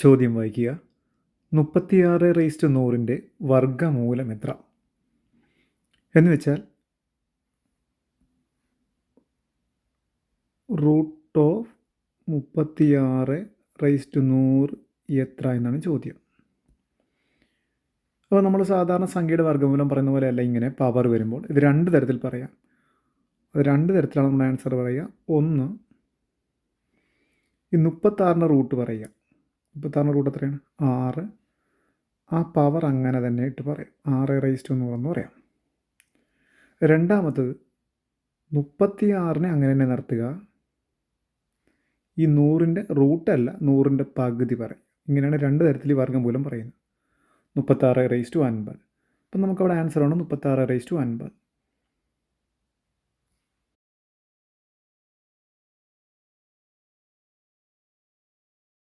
ചോദ്യം വായിക്കുക. 36/100 വർഗ്ഗമൂലം എത്ര? എന്ന് വെച്ചാൽ റൂട്ട് ഓഫ് 36/100 എത്ര എന്നാണ് ചോദ്യം. അപ്പോൾ നമ്മൾ സാധാരണ സംഖ്യയുടെ വർഗ്ഗമൂലം പറയുന്ന പോലെയല്ല ഇങ്ങനെ പവർ വരുമ്പോൾ. ഇത് രണ്ട് തരത്തിൽ പറയാം. അത് രണ്ട് തരത്തിലാണ് നമ്മുടെ ആൻസർ പറയുക. ഒന്ന്, ഈ 36ൻ്റെ റൂട്ട് പറയുക. 36ൻ്റെ റൂട്ട് എത്രയാണ്? 6. ആ പവർ അങ്ങനെ തന്നെ ഇട്ട് പറയാം, 6/100 എന്ന് പറയാം. രണ്ടാമത്തത് 36നെ അങ്ങനെ തന്നെ നിർത്തുക, ഈ 100ൻ്റെ റൂട്ടല്ല 100ൻ്റെ പകുതി പറയും. ഇങ്ങനെയാണ് രണ്ട് തരത്തിൽ ഈ വർഗ്ഗമൂലം പറയുന്നത്. 36/50. അപ്പം നമുക്കവിടെ ആൻസറാണ് 36/50.